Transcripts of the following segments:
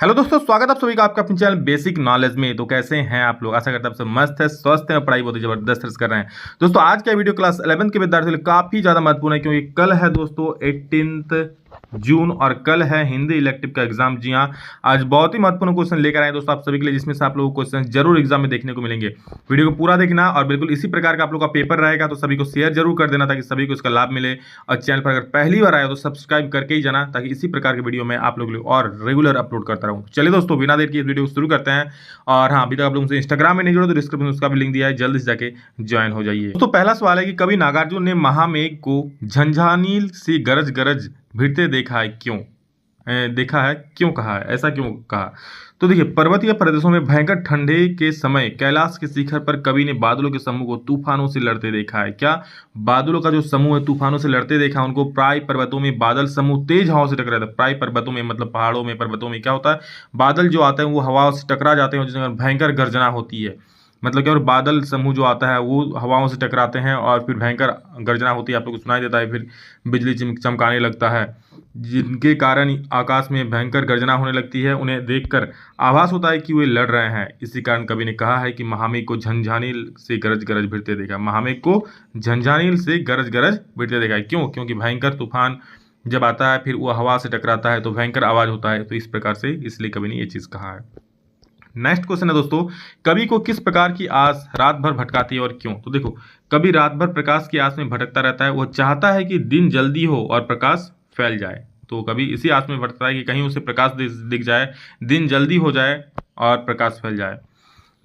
Hello दोस्तों, स्वागत है आप सभी का आपका अपने चैनल बेसिक नॉलेज में। तो कैसे हैं आप लोग? आशा करते हैं आप सब मस्त है, स्वस्थ है और पढ़ाई बहुत ही जबरदस्त तरह से कर रहे हैं। दोस्तों आज का वीडियो क्लास 11th के विद्यार्थियों के लिए काफी ज्यादा महत्वपूर्ण है, क्योंकि कल है दोस्तों 18 जून और कल है हिंदी इलेक्टिव का एग्जाम। जी हाँ, आज बहुत ही महत्वपूर्ण क्वेश्चन लेकर आए दोस्तों आप सभी के लिए, जिसमें से आप लोगों को क्वेश्चन जरूर एग्जाम में देखने को मिलेंगे। वीडियो को पूरा देखना और बिल्कुल इसी प्रकार का आप लोग का पेपर रहेगा, तो सभी को शेयर जरूर कर देना ताकि सभी को इसका लाभ मिले। और चैनल पर अगर पहली बार आए तो सब्सक्राइब करके ही जाना, ताकि इसी प्रकार के वीडियो में आप लोग और रेगुलर अपलोड करता रहूँ। चलिए दोस्तों, बिना देर के इस वीडियो को शुरू करते हैं। और हाँ, अभी तक आप लोगों से इंस्टाग्राम में नहीं जुड़े तो डिस्क्रिप्शन में उसका भी लिंक दिया है, जल्दी से जाके ज्वाइन हो जाइए। तो पहला सवाल है कि कभी नागार्जुन ने महामेघ को झंझानील सी गरज गरज भिड़ते देखा है, क्यों देखा है, क्यों कहा है, ऐसा क्यों कहा? तो देखिए, पर्वतीय प्रदेशों में भयंकर ठंडे के समय कैलाश के शिखर पर कवि ने बादलों के समूह को तूफानों से लड़ते देखा है। क्या बादलों का जो समूह है तूफानों से लड़ते देखा? उनको प्राय पर्वतों में बादल समूह तेज हवाओं से टकराते हैं। प्राय पर्वतों में मतलब पहाड़ों में, पर्वतों में क्या होता है, बादल जो आते हैं वो हवाओं से टकरा जाते हैं, जिसमें भयंकर गर्जना होती है। मतलब क्या, और बादल समूह जो आता है वो हवाओं से टकराते हैं और फिर भयंकर गर्जना होती है, आप लोग को सुनाई देता है, फिर बिजली चमकाने लगता है, जिनके कारण आकाश में भयंकर गर्जना होने लगती है। उन्हें देखकर आभास होता है कि वे लड़ रहे हैं। इसी कारण कवि ने कहा है कि महामेघ को झंझानील से गरज गरज भिड़ते देखा। महामेघ को झंझानील से गरज गरज भिड़ते देखा है। क्यों? क्योंकि भयंकर तूफान जब आता है फिर वो हवा से टकराता है तो भयंकर आवाज होता है, तो इस प्रकार से इसलिए कवि ने ये चीज कहा है। नेक्स्ट क्वेश्चन है दोस्तों, कवि को किस प्रकार की आस रात भर भटकाती है और क्यों? तो देखो, कवि रात भर प्रकाश की आस में भटकता रहता है। वो चाहता है कि दिन जल्दी हो और प्रकाश फैल जाए। तो कवि इसी आस में भटकता है कि कहीं उसे प्रकाश दिख जाए, दिन जल्दी हो जाए और प्रकाश फैल जाए।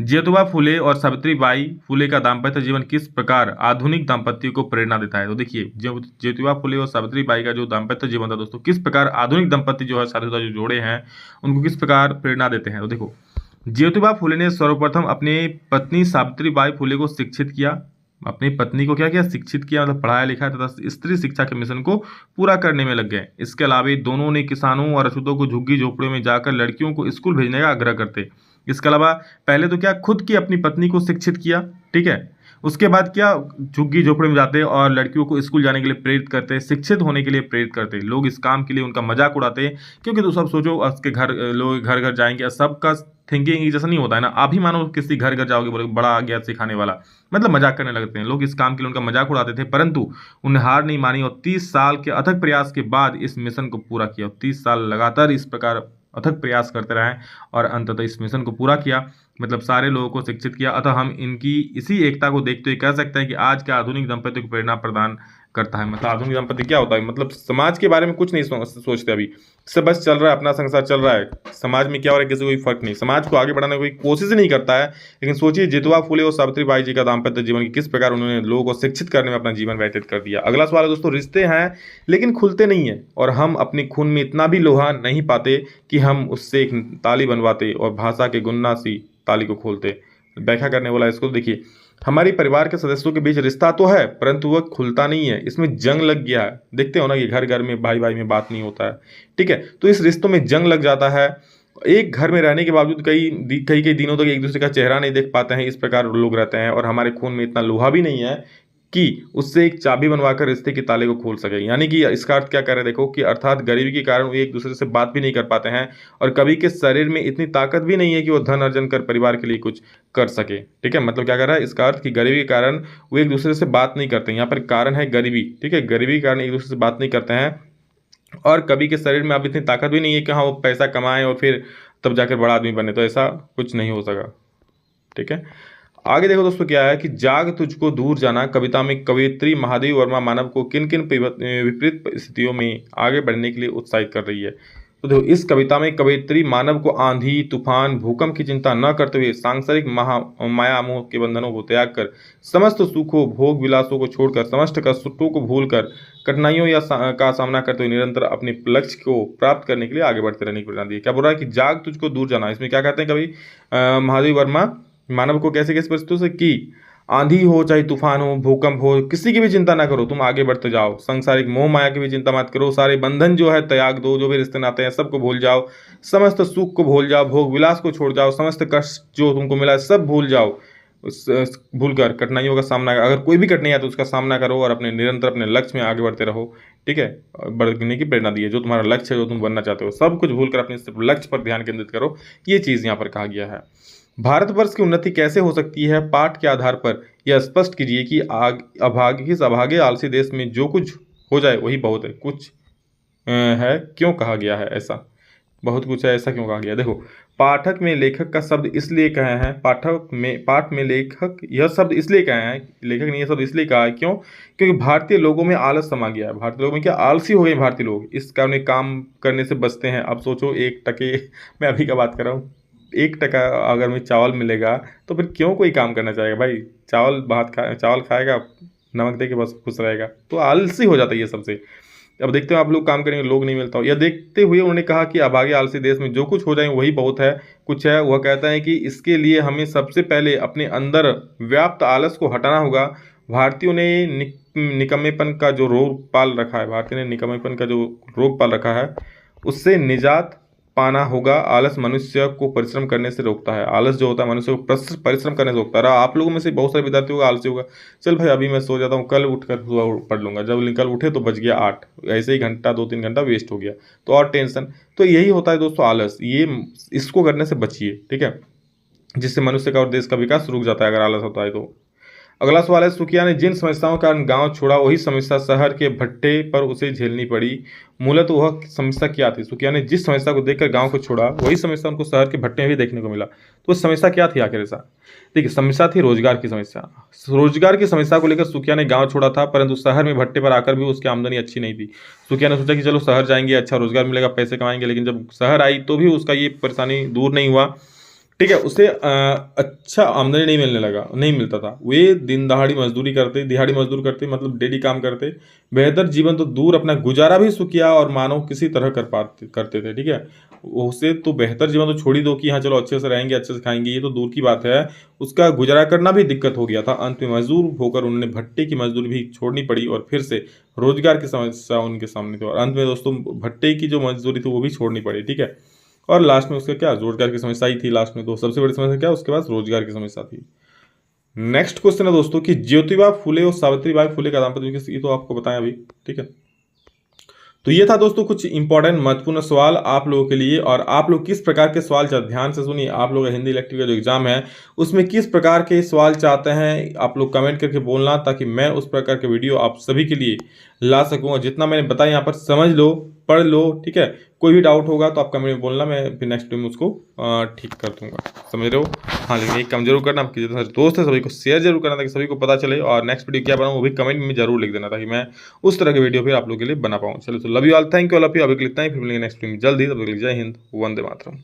ज्योतिबा फुले और सावित्रीबाई फुले का दाम्पत्य जीवन किस प्रकार आधुनिक दाम्पत्य को प्रेरणा देता है? तो देखिए, ज्योतिबा फुले और सावित्रीबाई का जो दाम्पत्य जीवन था दोस्तों, किस प्रकार आधुनिक दंपत्ति जो है, शादीशुदा जो जोड़े हैं, उनको किस प्रकार प्रेरणा देते हैं? तो देखो, ज्योतिबा फुले ने सर्वप्रथम अपने पत्नी सावित्रीबाई फुले को शिक्षित किया। अपनी पत्नी को क्या किया? शिक्षित किया, मतलब पढ़ाया लिखा तथा स्त्री शिक्षा के मिशन को पूरा करने में लग गए। इसके अलावा दोनों ने किसानों और अछूतों को झुग्गी झोपड़ियों में जाकर लड़कियों को स्कूल भेजने का आग्रह करते। इसके अलावा पहले तो क्या, खुद की अपनी पत्नी को शिक्षित किया, ठीक है, उसके बाद क्या, झुग्गी झोपड़ी में जाते और लड़कियों को स्कूल जाने के लिए प्रेरित करते, शिक्षित होने के लिए प्रेरित करते। लोग इस काम के लिए उनका मजाक उड़ाते, क्योंकि तो सब सोचो, उसके घर लोग घर घर जाएंगे, सबका थिंकिंग एक जैसा नहीं होता है ना। आप ही मानो किसी घर घर जाओगे, बोले बड़ा आ गया सिखाने वाला, मतलब मजाक करने लगते हैं लोग। इस काम के लिए उनका मजाक उड़ाते थे, परंतु उन्हें हार नहीं मानी और 30 साल के अथक प्रयास के बाद इस मिशन को पूरा किया। 30 साल लगातार इस प्रकार अथक प्रयास करते रहे और अंततः इस मिशन को पूरा किया, मतलब सारे लोगों को शिक्षित किया। अतः हम इनकी इसी एकता को देखते हुए कह सकते हैं कि आज के आधुनिक दंपति को प्रेरणा प्रदान करता है। मतलब आधुनिक दंपति क्या होता है, मतलब समाज के बारे में कुछ नहीं सोचते, अभी सब बस चल रहा है, अपना संसार चल रहा है, समाज में क्या हो रहा है किसी को कोई फर्क नहीं, समाज को आगे बढ़ाने की कोई कोशिश नहीं करता है। लेकिन सोचिए, ज्योतिबा फुले और सावित्रीबाई जी का दाम्पत्य जीवन की किस प्रकार उन्होंने लोगों को शिक्षित करने में अपना जीवन व्यतीत कर दिया। अगला सवाल है दोस्तों, रिश्ते हैं लेकिन खुलते नहीं है और हम अपने खून में इतना भी लोहा नहीं पाते कि हम उससे एक ताली बनवाते और भाषा के गुन्ना सी ताली को खोलते। व्याख्या करने वाला इसको देखिए, हमारी परिवार के सदस्यों के बीच रिश्ता तो है परंतु वह खुलता नहीं है, इसमें जंग लग गया है। देखते हो ना कि घर घर में भाई भाई में बात नहीं होता है, ठीक है, तो इस रिश्तों में जंग लग जाता है। एक घर में रहने के बावजूद कई दिनों तक एक दूसरे का चेहरा नहीं देख पाते हैं, इस प्रकार लोग रहते हैं। और हमारे खून में इतना लोहा भी नहीं है कि उससे एक चाबी बनवाकर रिश्ते के ताले को खोल सके। यानी कि इसका अर्थ क्या कर रहे हैं, देखो कि अर्थात गरीबी के कारण वो एक दूसरे से बात भी नहीं कर पाते हैं और कवि के शरीर में इतनी ताकत भी नहीं है कि वो धन अर्जन कर परिवार के लिए कुछ कर सके। ठीक है, मतलब क्या कर रहा है, इसका अर्थ कि गरीबी के कारण वो एक दूसरे से बात नहीं करते। यहाँ पर कारण है गरीबी, ठीक है, गरीबी के कारण एक दूसरे से बात नहीं करते हैं और कवि के शरीर में अब इतनी ताकत भी नहीं है कि हाँ वो पैसा कमाए और फिर तब जाकर बड़ा आदमी बने, तो ऐसा कुछ नहीं हो सका। ठीक है, आगे देखो दोस्तों क्या है कि जाग तुझको दूर जाना कविता में कवयित्री महादेवी वर्मा मानव को किन किन विपरीत परिस्थितियों में आगे बढ़ने के लिए उत्साहित कर रही है। तो देखो, इस कविता में कवयित्री मानव को आंधी तूफान भूकंप की चिंता न करते हुए सांसारिक माया मोह के बंधनों को त्याग कर, समस्त सुखों भोग विलासों को छोड़कर, समस्त कष्टों को भूलकर, कठिनाइयों का सामना करते हुए निरंतर अपने लक्ष्य को प्राप्त करने के लिए आगे बढ़ते रहने की प्रेरणा दी है। क्या बोल रहा है कि जाग तुझको दूर जाना, इसमें क्या कहते हैं कवि महादेवी वर्मा मानव को कैसे कैसे परिस्थितियों से कि आंधी हो चाहे तूफान हो भूकंप हो, किसी की भी चिंता ना करो, तुम आगे बढ़ते जाओ, सांसारिक मोह माया की भी चिंता मत करो, सारे बंधन जो है त्याग दो, जो भी रिश्ते नाते हैं सबको भूल जाओ, समस्त सुख को भूल जाओ, भोग विलास को छोड़ जाओ, समस्त कष्ट जो तुमको मिला है सब भूल जाओ, भूल कर कठिनाइयों का सामना, अगर कोई भी कठिनाई है तो उसका सामना करो और अपने निरंतर अपने लक्ष्य में आगे बढ़ते रहो। ठीक है, बढ़ने की प्रेरणा दी है। जो तुम्हारा लक्ष्य है, जो तुम बनना चाहते हो, सब कुछ भूल कर अपने सिर्फ लक्ष्य पर ध्यान केंद्रित करो। ये चीज़ यहाँ पर कहा गया है। भारतवर्ष की उन्नति कैसे हो सकती है? पाठ के आधार पर यह स्पष्ट कीजिए कि इस अभागे आलसी देश में जो कुछ हो जाए वही बहुत है। कुछ है, क्यों कहा गया है ऐसा? बहुत कुछ है, ऐसा क्यों कहा गया? देखो, पाठक में लेखक का शब्द इसलिए कहे हैं, पाठ में लेखक यह शब्द इसलिए कहे हैं, लेखक ने यह शब्द इसलिए कहा है, क्यों? क्योंकि भारतीय लोगों में आलस समा गया है। भारतीय लोगों में क्या, आलसी हो गए भारतीय लोग, इस कारण काम करने से बचते हैं। अब सोचो, 1 टके मैं अभी का बात कर रहा हूँ, 1 टका अगर में चावल मिलेगा तो फिर क्यों कोई काम करना चाहेगा भाई? चावल खाएगा, नमक दे के बस खुश रहेगा, तो आलसी हो जाता है ये सबसे। अब देखते हो, आप लोग काम करेंगे, लोग नहीं मिलता हो। यह देखते हुए उन्होंने कहा कि अभागे आलसी देश में जो कुछ हो जाए वही बहुत है। कुछ है, वह कहता है कि इसके लिए हमें सबसे पहले अपने अंदर व्याप्त आलस को हटाना होगा। भारतीयों ने निकम्मेपन का जो रोग पाल रखा है, भारतीय ने निकम्मेपन का जो रोग पाल रखा है, उससे निजात पाना होगा। आलस मनुष्य को परिश्रम करने से रोकता है। आलस जो होता है मनुष्य को परिश्रम करने से रोकता है। आप लोगों में से बहुत सारे विद्यार्थी होगा आलसी होगा, चल भाई अभी मैं सो जाता हूँ, कल उठकर सुबह पढ़ लूंगा। जब कल उठे तो बज गया 8, ऐसे ही घंटा 2-3 घंटा वेस्ट हो गया, तो और टेंशन। तो यही होता है दोस्तों आलस, इसको करने से बचिए। ठीक है, जिससे मनुष्य का और देश का विकास रुक जाता है अगर आलस होता है तो। अगला सवाल है, सुखिया ने जिन समस्याओं का गांव छोड़ा वही समस्या शहर के भट्टे पर उसे झेलनी पड़ी। मूलतः वह समस्या क्या थी? सुखिया ने जिस समस्या को देखकर गांव को छोड़ा वही समस्या उनको शहर के भट्टे में भी देखने को मिला। तो समस्या क्या थी आखिर? ऐसा देखिए, समस्या थी रोजगार की समस्या। रोजगार की समस्या को लेकर सुखिया ने गांव छोड़ा था, परंतु शहर में भट्टे पर आकर भी उसकी आमदनी अच्छी नहीं थी। सुखिया ने सोचा कि चलो शहर जाएंगे, अच्छा रोजगार मिलेगा, पैसे कमाएंगे, लेकिन जब शहर आई तो भी उसका ये परेशानी दूर नहीं हुआ। ठीक है, उसे अच्छा आमदनी नहीं मिलता था। वे दिहाड़ी मजदूरी करते, मतलब डेली काम करते। बेहतर जीवन तो दूर, अपना गुजारा भी सुखिया और मानव किसी तरह करते थे। ठीक है, उसे तो बेहतर जीवन तो छोड़ ही दो कि हाँ चलो अच्छे से रहेंगे, अच्छे से खाएंगे, ये तो दूर की बात है, उसका गुजारा करना भी दिक्कत हो गया था। अंत में मजदूर होकर उन्होंने भट्टे की मजदूरी भी छोड़नी पड़ी और फिर से रोजगार की समस्या उनके सामने थी। और अंत में दोस्तों भट्टे की जो मजदूरी थी वो भी छोड़नी पड़ी। ठीक है, और लास्ट में उसका क्या, रोजगार की समस्या ही थी लास्ट में। तो सबसे बड़ी समस्या क्या, उसके पास रोजगार की समस्या थी। नेक्स्ट क्वेश्चन है दोस्तों कि ज्योतिबा फुले और सावित्रीबाई फुले का दाम्पत्य, ये तो आपको बताएं अभी। ठीक है, तो ये था दोस्तों कुछ इंपॉर्टेंट महत्वपूर्ण सवाल आप लोगों के लिए। और आप लोग किस प्रकार के सवाल चाहते, ध्यान से सुनिए, आप लोग हिंदी इलेक्टिव का जो एग्जाम है उसमें किस प्रकार के सवाल चाहते हैं, आप लोग कमेंट करके बोलना, ताकि मैं उस प्रकार के वीडियो आप सभी के लिए ला सकूँ। जितना मैंने बताया यहाँ पर समझ लो, पढ़ लो। ठीक है, कोई भी डाउट होगा तो आप कमेंट में बोलना, मैं फिर नेक्स्ट टाइम उसको ठीक कर दूंगा। समझ रहे हो? हाँ, लेकिन एक काम जरूर करना, आपके जितने सारे दोस्त है सभी को शेयर जरूर करना ताकि सभी को पता चले। और नेक्स्ट वीडियो क्या बनाऊँ वो भी कमेंट में जरूर लिख देना, ताकि मैं उस तरह के वीडियो फिर आप लोग के लिए बना पाऊँ। चलो, तो love you all, thank you all of you. अभी के लिए इतना ही, फिर मिलेंगे नेक्स्ट वीडियो में जल्दी। तब तक जय हिंद, वंदे मातरम।